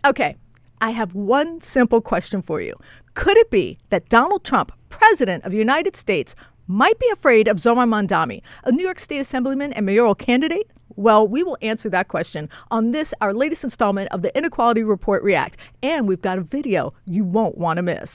Okay, I have one simple question for you. Could it be that Donald Trump, president of the United States, might be afraid of Zohran Mamdani, a New York State Assemblyman and mayoral candidate? Well, we will answer that question on this, our latest installment of the Inequality Report React. And we've got a video you won't want to miss.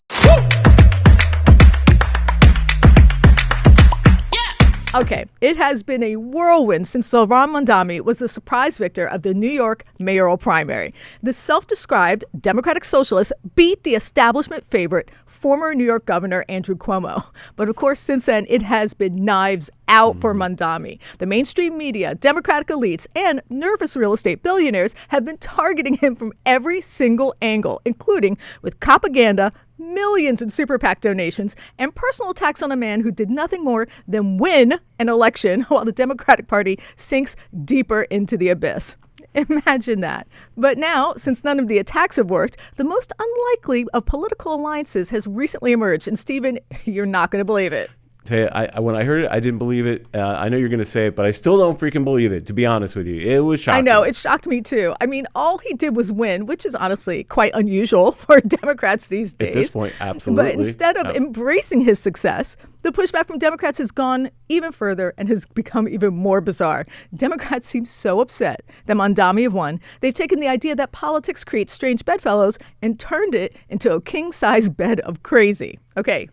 Okay, it has been a whirlwind since Zohran Mamdani was the surprise victor of the New York mayoral primary. The self-described Democratic socialist beat the establishment favorite, former New York Governor Andrew Cuomo. But of course, since then, it has been knives out for Mamdani. The mainstream media, Democratic elites, and nervous real estate billionaires have been targeting him from every single angle, including with propaganda, millions in super PAC donations, and personal attacks on a man who did nothing more than win an election while the Democratic Party sinks deeper into the abyss. Imagine that. But now, since none of the attacks have worked, the most unlikely of political alliances has recently emerged. And Stephen, you're not going to believe it. Taya, when I heard it, I didn't believe it. I know you're going to say it, but I still don't freaking believe it, to be honest with you. It was shocking. I know, it shocked me too. I mean, all he did was win, which is honestly quite unusual for Democrats these days. At this point, absolutely. But instead of embracing his success, the pushback from Democrats has gone even further and has become even more bizarre. Democrats seem so upset that Mamdani have won. They've taken the idea that politics creates strange bedfellows and turned it into a king-size bed of crazy. Okay,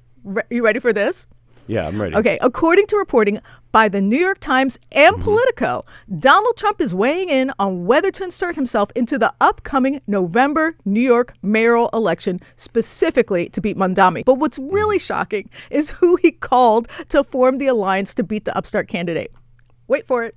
you ready for this? Yeah, I'm ready. Okay, according to reporting by the New York Times and Politico, Donald Trump is weighing in on whether to insert himself into the upcoming November New York mayoral election, specifically to beat Mamdani. But what's really shocking is who he called to form the alliance to beat the upstart candidate. Wait for it.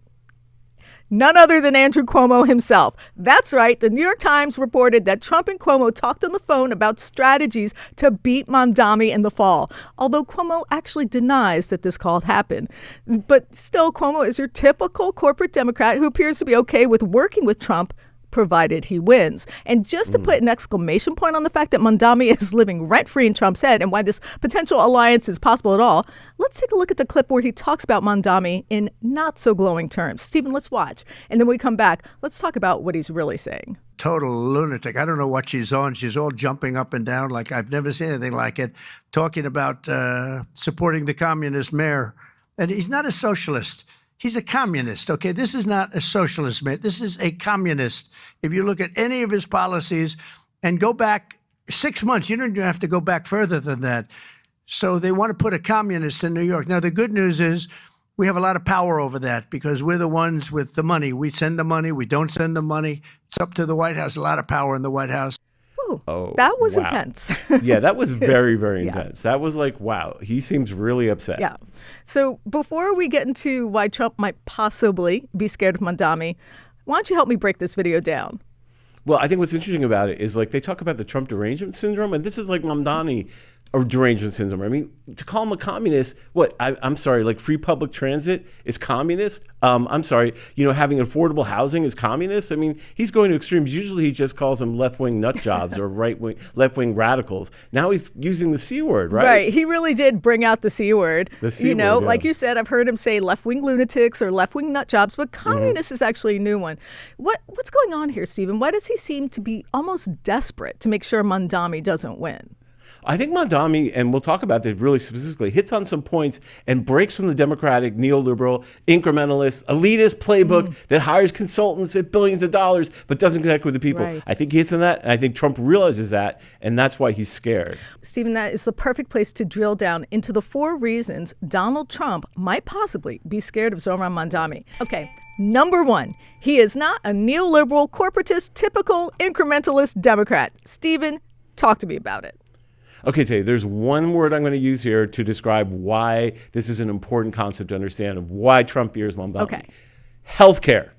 None other than Andrew Cuomo himself. That's right. The New York Times reported that Trump and Cuomo talked on the phone about strategies to beat Mamdani in the fall, although Cuomo actually denies that this call happened. But still, Cuomo is your typical corporate Democrat who appears to be okay with working with Trump, provided he wins. And just to put an exclamation point on the fact that Mamdani is living rent-free in Trump's head and why this potential alliance is possible at all, let's take a look at the clip where he talks about Mamdani in not-so-glowing terms. Stephen, let's watch. And then when we come back, let's talk about what he's really saying. Total lunatic. I don't know what she's on. She's all jumping up and down like I've never seen anything like it, talking about supporting the communist mayor. And he's not a socialist. He's a communist, okay? This is not a socialist, man. This is a communist. If you look at any of his policies and go back 6 months, you don't even have to go back further than that. So they want to put a communist in New York. Now, the good news is we have a lot of power over that because we're the ones with the money. We send the money. We don't send the money. It's up to the White House. A lot of power in the White House. Oh, that was intense. Yeah, that was very, very intense. That was like, wow, he seems really upset. Yeah. So before we get into why Trump might possibly be scared of Mamdani, why don't you help me break this video down? Well, I think what's interesting about it is like they talk about the Trump derangement syndrome, and this is like Mamdani or derangement syndrome. I mean, to call him a communist, I'm sorry, like free public transit is communist. I'm sorry, having affordable housing is communist. I mean, he's going to extremes. Usually he just calls them left-wing nut jobs or left-wing radicals. Now he's using the C word, right? Right. He really did bring out the C word. The C word, yeah. Like you said, I've heard him say left-wing lunatics or left-wing nut jobs, but communist is actually a new one. What's going on here, Stephen? Why does he seem to be almost desperate to make sure Mamdani doesn't win? I think Mamdani, and we'll talk about that really specifically, hits on some points and breaks from the Democratic, neoliberal, incrementalist, elitist playbook that hires consultants at billions of dollars but doesn't connect with the people. Right. I think he hits on that, and I think Trump realizes that, and that's why he's scared. Stephen, that is the perfect place to drill down into the 4 reasons Donald Trump might possibly be scared of Zohran Mamdani. Okay. Number 1, he is not a neoliberal, corporatist, typical incrementalist Democrat. Stephen, talk to me about it. Okay, Tay, there's one word I'm going to use here to describe why this is an important concept to understand of why Trump fears Mamdani. Okay. Healthcare.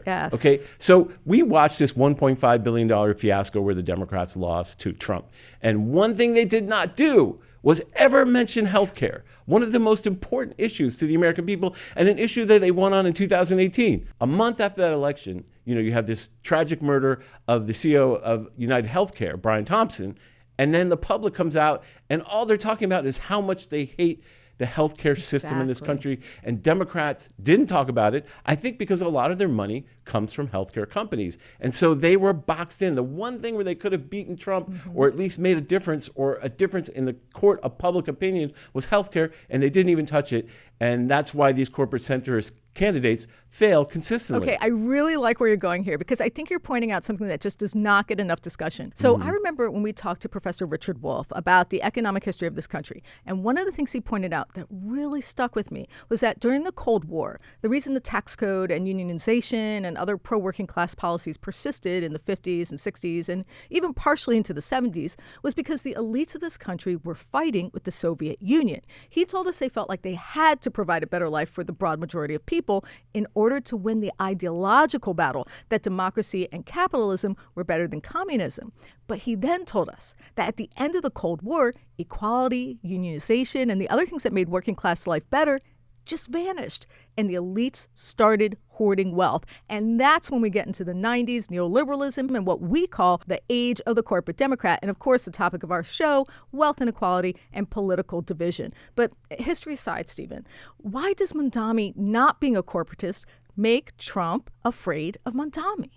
Yes. Okay, so we watched this $1.5 billion fiasco where the Democrats lost to Trump. And one thing they did not do was ever mention healthcare, one of the most important issues to the American people, and an issue that they won on in 2018. A month after that election, you have this tragic murder of the CEO of United Healthcare, Brian Thompson, and then the public comes out and all they're talking about is how much they hate the healthcare system in this country. And Democrats didn't talk about it, I think because a lot of their money comes from healthcare companies. And so they were boxed in. The one thing where they could have beaten Trump or at least made a difference in the court of public opinion was healthcare, and they didn't even touch it. And that's why these corporate centrist candidates fail consistently. Okay, I really like where you're going here because I think you're pointing out something that just does not get enough discussion. So I remember when we talked to Professor Richard Wolff about the economic history of this country, and one of the things he pointed out that really stuck with me was that during the Cold War, the reason the tax code and unionization and other pro-working class policies persisted in the 50s and 60s and even partially into the 70s was because the elites of this country were fighting with the Soviet Union. He told us they felt like they had to provide a better life for the broad majority of people in order to win the ideological battle that democracy and capitalism were better than communism. But he then told us that at the end of the Cold War, equality, unionization, and the other things that made working class life better just vanished, and the elites started hoarding wealth. And that's when we get into the 90s, neoliberalism, and what we call the age of the corporate Democrat. And of course, the topic of our show, wealth inequality and political division. But history aside, Stephen, why does Mamdani not being a corporatist make Trump afraid of Mamdani?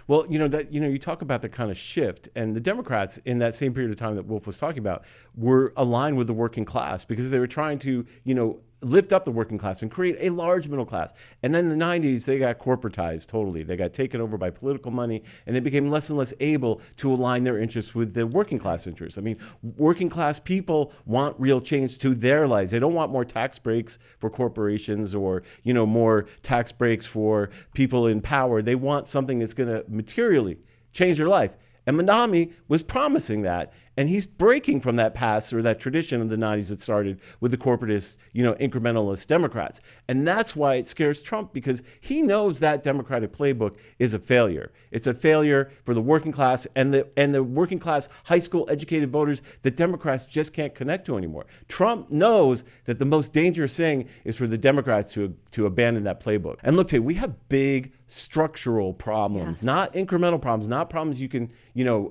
Well, you talk about the kind of shift, and the Democrats in that same period of time that Wolf was talking about were aligned with the working class because they were trying to, lift up the working class and create a large middle class. And then in the 90s, they got corporatized totally. They got taken over by political money, and they became less and less able to align their interests with the working class interests. I mean, working class people want real change to their lives. They don't want more tax breaks for corporations or, more tax breaks for people in power. They want something that's going to materially change their life. And Mamdani was promising that. And he's breaking from that past or that tradition of the 90s that started with the corporatist, incrementalist Democrats. And that's why it scares Trump, because he knows that Democratic playbook is a failure. It's a failure for the working class and the working class high school educated voters that Democrats just can't connect to anymore. Trump knows that the most dangerous thing is for the Democrats to abandon that playbook. And look, we have big structural problems, not incremental problems, not problems you can,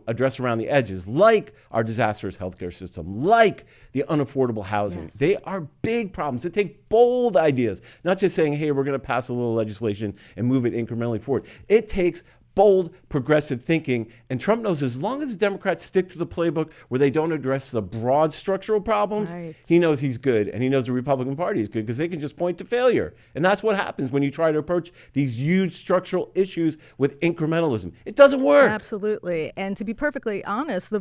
address around the edges, like our disastrous healthcare system, like the unaffordable housing. Yes. They are big problems that take bold ideas, not just saying, hey, we're going to pass a little legislation and move it incrementally forward. It takes bold, progressive thinking. And Trump knows as long as the Democrats stick to the playbook where they don't address the broad structural problems, he knows he's good. And he knows the Republican Party is good because they can just point to failure. And that's what happens when you try to approach these huge structural issues with incrementalism. It doesn't work. Absolutely. And to be perfectly honest,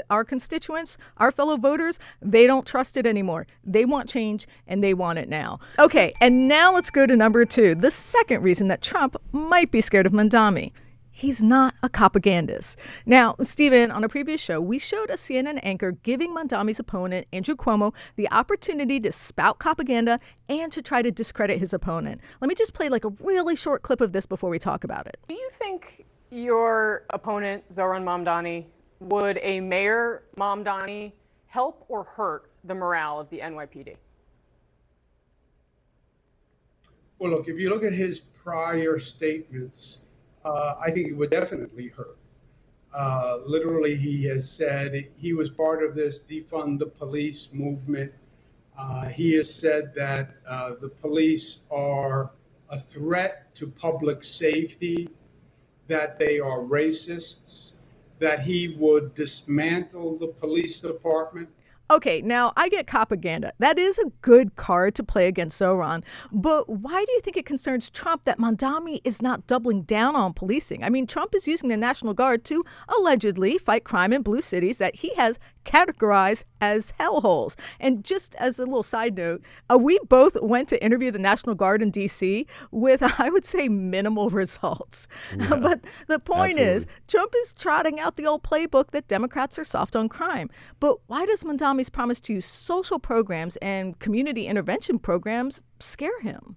our constituents, our fellow voters, they don't trust it anymore. They want change, and they want it now. Okay, and now let's go to number 2, the second reason that Trump might be scared of Mamdani. He's not a propagandist. Now, Stephen, on a previous show, we showed a CNN anchor giving Mamdani's opponent, Andrew Cuomo, the opportunity to spout propaganda and to try to discredit his opponent. Let me just play a really short clip of this before we talk about it. Do you think your opponent, Zohran Mamdani, would a Mayor Mamdani help or hurt the morale of the NYPD? Well, look, if you look at his prior statements, I think it would definitely hurt. Literally, he has said he was part of this defund the police movement. He has said that the police are a threat to public safety, that they are racists, that he would dismantle the police department. Okay, now I get propaganda. That is a good card to play against Zohran. But why do you think it concerns Trump that Mamdani is not doubling down on policing? I mean, Trump is using the National Guard to allegedly fight crime in blue cities that he has categorized as hellholes. And just as a little side note, we both went to interview the National Guard in D.C. with, I would say, minimal results. Yeah, but the point is, Trump is trotting out the old playbook that Democrats are soft on crime. But why does Mamdani's promise to use social programs and community intervention programs scare him?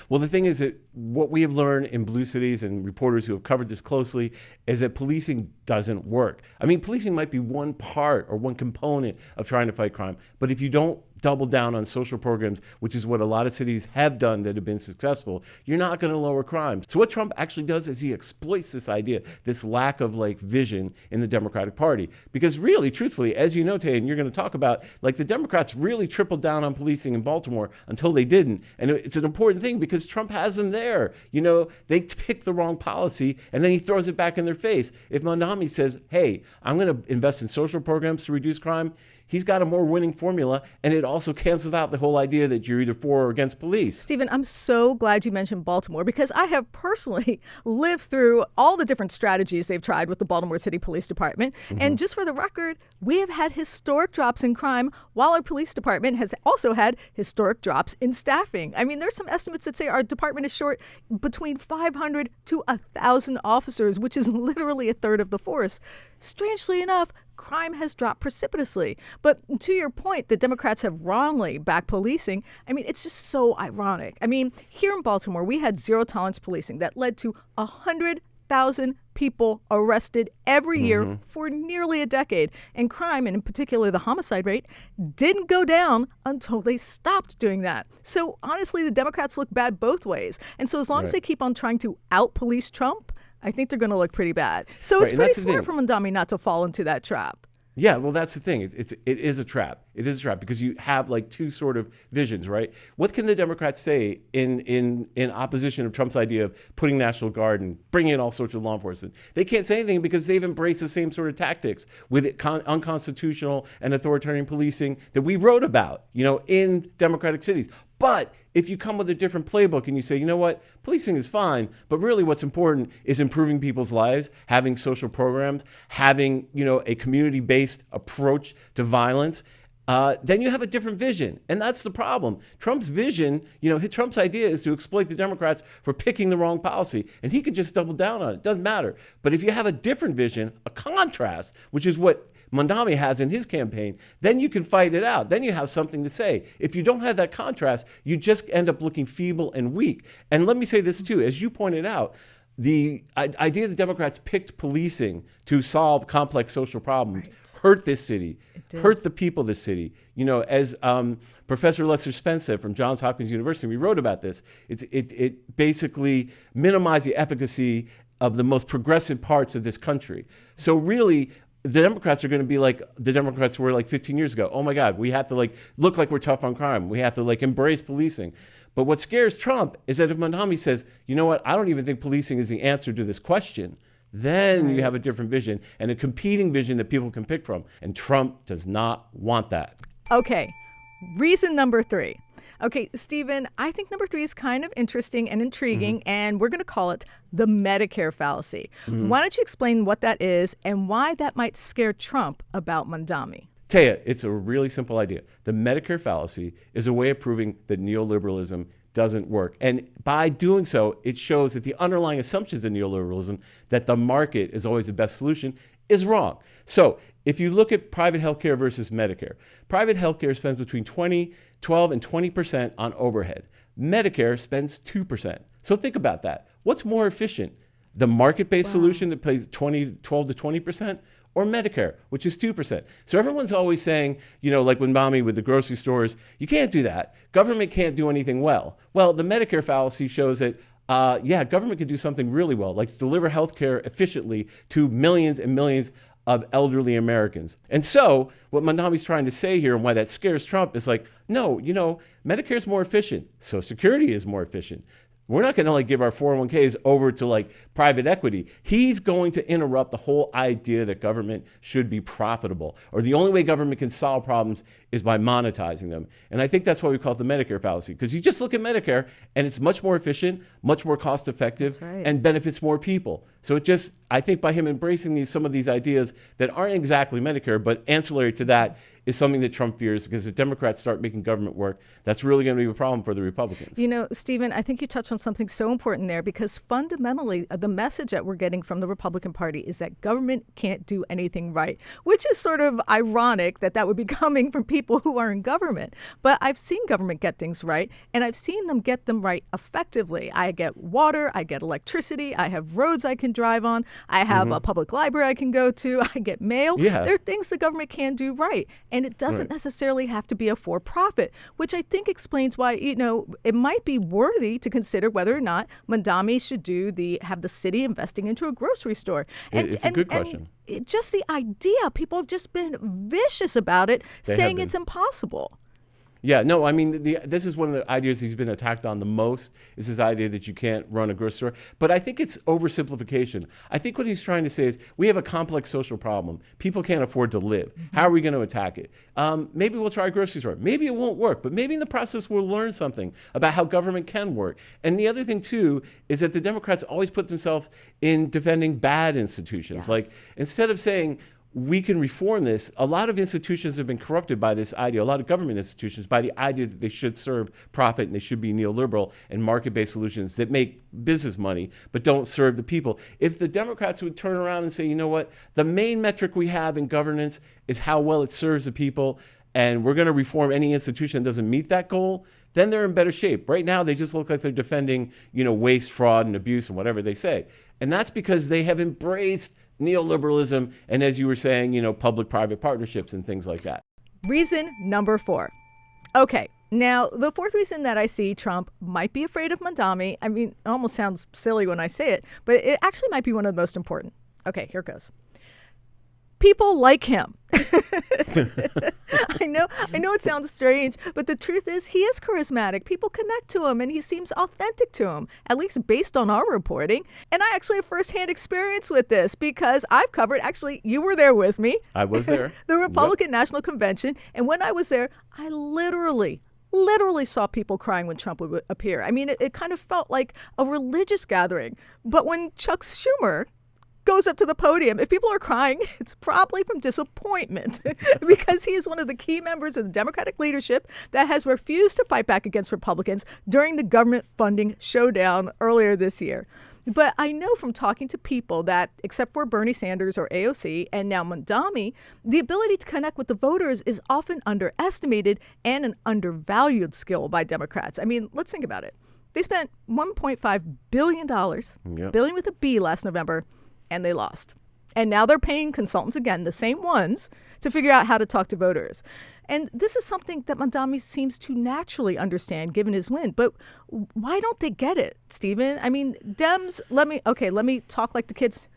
Well, the thing is that what we have learned in blue cities and reporters who have covered this closely is that policing doesn't work. I mean, policing might be one part or one component of trying to fight crime, but if you don't double down on social programs, which is what a lot of cities have done that have been successful, you're not going to lower crime. So what Trump actually does is he exploits this idea, this lack of like vision in the Democratic Party. Because really, truthfully, as you know, Taya, and you're going to talk about, like the Democrats really tripled down on policing in Baltimore until they didn't. And it's an important thing because Trump has them there. You know, they pick the wrong policy and then he throws it back in their face. If Mamdani says, hey, I'm going to invest in social programs to reduce crime, he's got a more winning formula, and it also cancels out the whole idea that you're either for or against police. Stephen, I'm so glad you mentioned Baltimore because I have personally lived through all the different strategies they've tried with the Baltimore City Police Department. And just for the record, we have had historic drops in crime while our police department has also had historic drops in staffing. I mean, there's some estimates that say our department is short between 500 to 1,000 officers, which is literally a third of the force. Strangely enough, crime has dropped precipitously. But to your point, the Democrats have wrongly backed policing. I mean, it's just so ironic. I mean, here in Baltimore, we had zero tolerance policing that led to 100,000 people arrested every year for nearly a decade. And crime, and in particular the homicide rate, didn't go down until they stopped doing that. So honestly, the Democrats look bad both ways. And so as long as they keep on trying to out-police Trump, I think they're going to look pretty bad. So it's pretty smart for Mamdani not to fall into that trap. Yeah, well, that's the thing. It is a trap. It is a trap because you have like two sort of visions, right? What can the Democrats say in opposition of Trump's idea of putting National Guard and bringing in all sorts of law enforcement? They can't say anything because they've embraced the same sort of tactics with unconstitutional and authoritarian policing that we wrote about, you know, in democratic cities. But if you come with a different playbook and you say, you know what, policing is fine, but really what's important is improving people's lives, having social programs, having, you know, a community-based approach to violence, then you have a different vision. And that's the problem. Trump's vision, you know, Trump's idea is to exploit the Democrats for picking the wrong policy. And he could just double down on it. Doesn't matter. But if you have a different vision, a contrast, which is what Mamdani has in his campaign, then you can fight it out. Then you have something to say. If you don't have that contrast, you just end up looking feeble and weak. And let me say this too, as you pointed out, the idea that Democrats picked policing to solve complex social problems hurt this city, hurt the people of this city. You know, as Professor Lester Spence said from Johns Hopkins University, we wrote about this, it basically minimized the efficacy of the most progressive parts of this country. So really, the Democrats are going to be like the Democrats were like 15 years ago. Oh my God, we have to like look like we're tough on crime. We have to like embrace policing. But what scares Trump is that if Mamdani says, you know what, I don't even think policing is the answer to this question, then you have a different vision and a competing vision that people can pick from. And Trump does not want that. Okay, reason number 3. Okay, Stephen, I think number 3 is kind of interesting and intriguing, and we're going to call it the Medicare fallacy. Why don't you explain what that is and why that might scare Trump about Mamdani? Taya, it's a really simple idea. The Medicare fallacy is a way of proving that neoliberalism doesn't work. And by doing so, it shows that the underlying assumptions of neoliberalism, that the market is always the best solution, is wrong. So if you look at private healthcare versus Medicare, private healthcare spends between 12 and 20% on overhead. Medicare spends 2%. So think about that. What's more efficient? The market-based solution that pays 12 to 20%, or Medicare, which is 2%. So everyone's always saying, you know, like when Mommy with the grocery stores, you can't do that. Government can't do anything well. Well, the Medicare fallacy shows that government can do something really well, like deliver healthcare efficiently to millions and millions of elderly Americans. And so what Mamdani's trying to say here and why that scares Trump is like, no, you know, Medicare is more efficient. Social Security is more efficient. We're not going to like give our 401ks over to like private equity. He's going to interrupt the whole idea that government should be profitable, or the only way government can solve problems is by monetizing them. And I think that's why we call it the Medicare fallacy, because you just look at Medicare and it's much more efficient, much more cost effective, and benefits more people. So it just, I think by him embracing some of these ideas that aren't exactly Medicare, but ancillary to that, is something that Trump fears, because if Democrats start making government work, that's really going to be a problem for the Republicans. You know, Stephen, I think you touched on something so important there, because fundamentally the message that we're getting from the Republican Party is that government can't do anything right, which is sort of ironic that would be coming from people who are in government. But I've seen government get things right, and I've seen them get them right effectively. I get water, I get electricity, I have roads I can drive on, I have a public library I can go to, I get mail. Yeah. There are things the government can do right, and it doesn't necessarily have to be a for-profit, which I think explains why, it might be worthy to consider whether or not Mamdani should have the city investing into a grocery store. It's a good question. Just the idea, people have just been vicious about it, saying it's impossible. Yeah, no, I mean, this is one of the ideas he's been attacked on the most, is this idea that you can't run a grocery store. But I think it's oversimplification. I think what he's trying to say is we have a complex social problem. People can't afford to live. How are we going to attack it? Maybe we'll try a grocery store. Maybe it won't work, but maybe in the process we'll learn something about how government can work. And the other thing, too, is that the Democrats always put themselves in defending bad institutions. Yes. Like, instead of saying, we can reform this, a lot of institutions have been corrupted by this idea, a lot of government institutions, by the idea that they should serve profit and they should be neoliberal and market-based solutions that make business money but don't serve the people. If the Democrats would turn around and say, you know what, the main metric we have in governance is how well it serves the people, and we're going to reform any institution that doesn't meet that goal, then they're in better shape. Right now, they just look like they're defending, waste, fraud, and abuse, and whatever they say. And that's because they have embraced neoliberalism and, as you were saying, public-private partnerships and things like that. Reason number 4. Okay, now the fourth reason that I see Trump might be afraid of Mamdani, I mean, it almost sounds silly when I say it, but it actually might be one of the most important. Okay, here goes. People like him. I know it sounds strange, but the truth is he is charismatic. People connect to him, and he seems authentic to him, at least based on our reporting. And I actually have firsthand experience with this because I've covered, actually, you were there with me. I was there. The Republican National Convention. And when I was there, I literally saw people crying when Trump would appear. I mean, it kind of felt like a religious gathering. But when Chuck Schumer goes up to the podium, if people are crying, it's probably from disappointment because he is one of the key members of the Democratic leadership that has refused to fight back against Republicans during the government funding showdown earlier this year. But I know from talking to people that, except for Bernie Sanders or AOC and now Mamdani, the ability to connect with the voters is often underestimated and an undervalued skill by Democrats. I mean, let's think about it. They spent $1.5 billion, billion with a B, last November, and they lost. And now they're paying consultants, again, the same ones, to figure out how to talk to voters. And this is something that Mamdani seems to naturally understand given his win. But why don't they get it, Stephen? I mean, Dems, let me talk like the kids.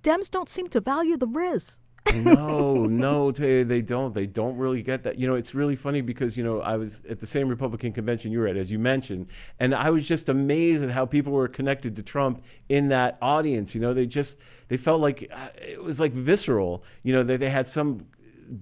Dems don't seem to value the Riz. No, Taya, they don't. They don't really get that. It's really funny because, I was at the same Republican convention you were at, as you mentioned, and I was just amazed at how people were connected to Trump in that audience. They felt like it was like visceral. They had some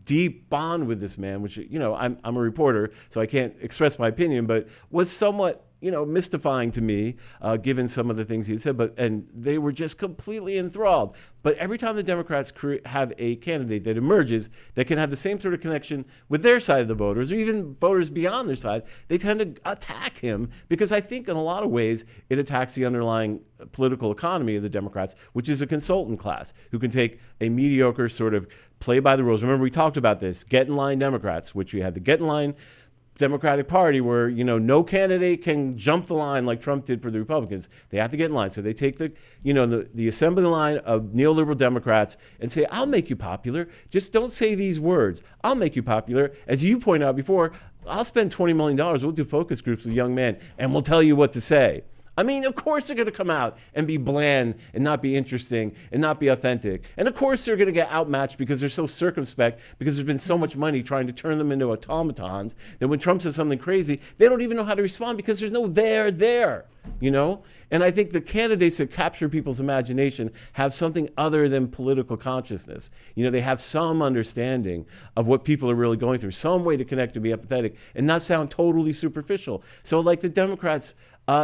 deep bond with this man, which, I'm a reporter, so I can't express my opinion, but was somewhat mystifying to me, given some of the things he had said, and they were just completely enthralled. But every time the Democrats have a candidate that emerges that can have the same sort of connection with their side of the voters, or even voters beyond their side, they tend to attack him because I think in a lot of ways it attacks the underlying political economy of the Democrats, which is a consultant class who can take a mediocre sort of play by the rules. Remember, we talked about this, get in line Democrats, which we had the get in line Democratic Party where, no candidate can jump the line like Trump did for the Republicans. They have to get in line. So they take the assembly line of neoliberal Democrats and say, I'll make you popular. Just don't say these words. I'll make you popular. As you point out before, I'll spend $20 million. We'll do focus groups with young men and we'll tell you what to say. I mean, of course they're going to come out and be bland and not be interesting and not be authentic. And of course they're going to get outmatched because they're so circumspect because there's been so much money trying to turn them into automatons that when Trump says something crazy, they don't even know how to respond because there's no there. And I think the candidates that capture people's imagination have something other than political consciousness. They have some understanding of what people are really going through, some way to connect and be empathetic and not sound totally superficial. So like the Democrats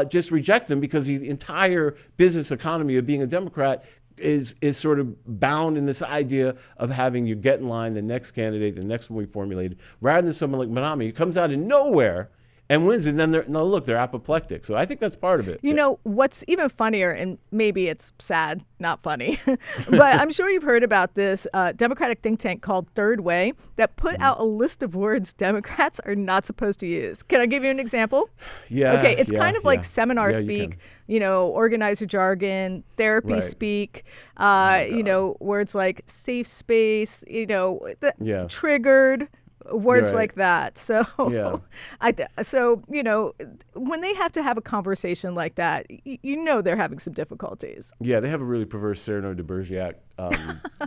just reject them because the entire business economy of being a Democrat is sort of bound in this idea of having you get in line, the next candidate, the next one we formulated, rather than someone like Mamdani who comes out of nowhere and wins. And then they're apoplectic. So I think that's part of it. You know, what's even funnier, and maybe it's sad, not funny, but I'm sure you've heard about this Democratic think tank called Third Way that put out a list of words Democrats are not supposed to use. Can I give you an example? Yeah. Okay, it's kind of like seminar speak, organizer jargon, therapy Right. speak, words like safe space, triggered. Words Right. like that. So, Yeah. when they have to have a conversation like that, they're having some difficulties. Yeah, they have a really perverse Cyrano de Bergerac.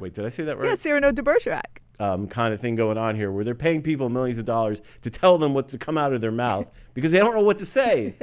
Wait, did I say that right? Yeah, Cyrano de Bergerac. Kind of thing going on here, where they're paying people millions of dollars to tell them what to come out of their mouth because they don't know what to say.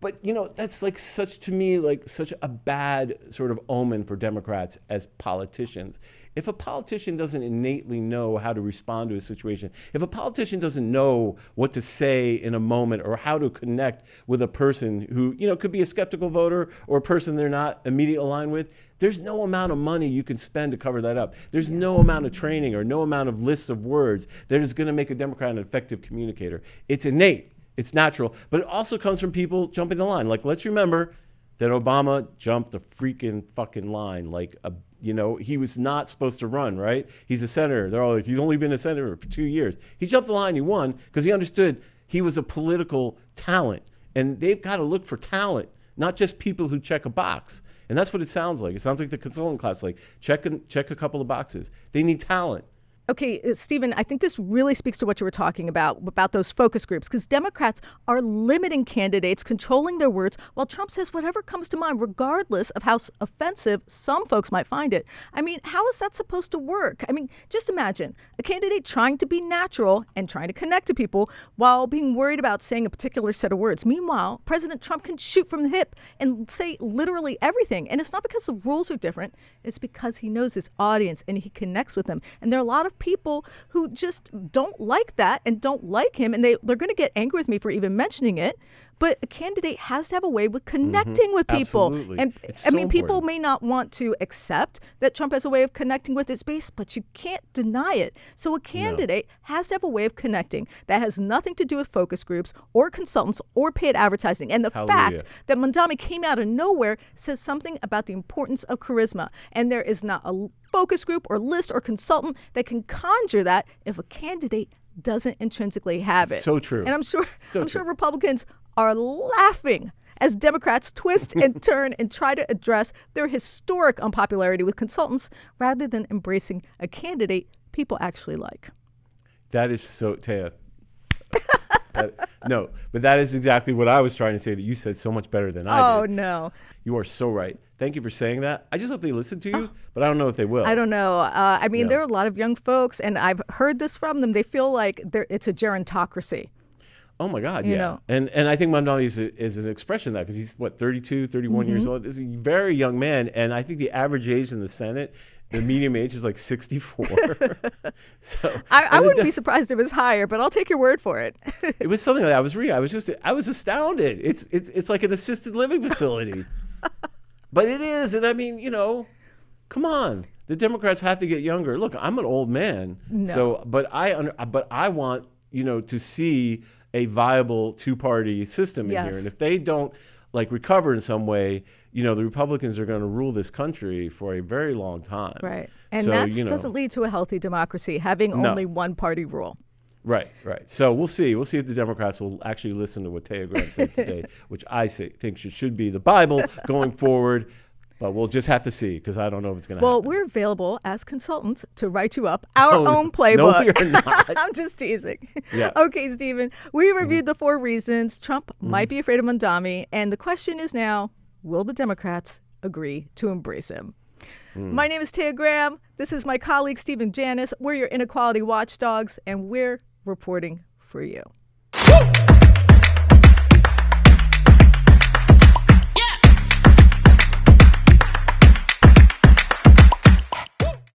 But that's such a bad sort of omen for Democrats as politicians. If a politician doesn't innately know how to respond to a situation, if a politician doesn't know what to say in a moment or how to connect with a person who, could be a skeptical voter or a person they're not immediately aligned with, there's no amount of money you can spend to cover that up. There's no amount of training or no amount of lists of words that is going to make a Democrat an effective communicator. It's innate. It's natural. But it also comes from people jumping the line. Let's remember that Obama jumped the freaking fucking line. He was not supposed to run, right? He's a senator. They're all like, he's only been a senator for 2 years. He jumped the line, he won, because he understood he was a political talent. And they've got to look for talent, not just people who check a box. And that's what it sounds like. It sounds like the consultant class, check a couple of boxes. They need talent. Okay, Stephen, I think this really speaks to what you were talking about those focus groups, because Democrats are limiting candidates, controlling their words, while Trump says whatever comes to mind, regardless of how offensive some folks might find it. I mean, how is that supposed to work? I mean, just imagine a candidate trying to be natural and trying to connect to people while being worried about saying a particular set of words. Meanwhile, President Trump can shoot from the hip and say literally everything. And it's not because the rules are different. It's because he knows his audience and he connects with them. And there are a lot of people who just don't like that and don't like him, and they're going to get angry with me for even mentioning it. But a candidate has to have a way with connecting with people. Absolutely. And It's I so mean, people important. may not want to accept that Trump has a way of connecting with his base, but you can't deny it. So a candidate has to have a way of connecting that has nothing to do with focus groups or consultants or paid advertising. And the fact that Mamdani came out of nowhere says something about the importance of charisma. And there is not a focus group or list or consultant that can conjure that if a candidate doesn't intrinsically have it. So true. And I'm sure true. Republicans are laughing as Democrats twist and turn and try to address their historic unpopularity with consultants rather than embracing a candidate people actually like. That is so, Taya. No, but that is exactly what I was trying to say that you said so much better than I did. Oh, no. You are so right. Thank you for saying that. I just hope they listen to you, but I don't know if they will. I don't know. There are a lot of young folks, and I've heard this from them. They feel like it's a gerontocracy. Oh, my God, You yeah. know. And I think Mamdani is an expression of that because he's, 32, 31 years old. He's a very young man, and I think the average age in the Senate, the median age is 64. So I wouldn't be surprised if it's higher, but I'll take your word for it. it was something that I was reading. I was astounded. It's like an assisted living facility. But it is, and I mean, come on. The Democrats have to get younger. Look, I'm an old man, but I want to see a viable two-party system in here, and if they don't recover in some way, the Republicans are going to rule this country for a very long time. Right, and so, that doesn't lead to a healthy democracy, having only one party rule. Right. So we'll see. We'll see if the Democrats will actually listen to what Taya Graham said today, which I think should be the Bible going forward. But we'll just have to see because I don't know if it's going to happen. Well, we're available as consultants to write you up our own playbook. No, we are not. I'm just teasing. Yeah. Okay, Stephen, we reviewed the 4 reasons Trump might be afraid of Mamdani. And the question is now, will the Democrats agree to embrace him? My name is Taya Graham. This is my colleague, Stephen Janis. We're your Inequality Watchdogs, and we're reporting for you.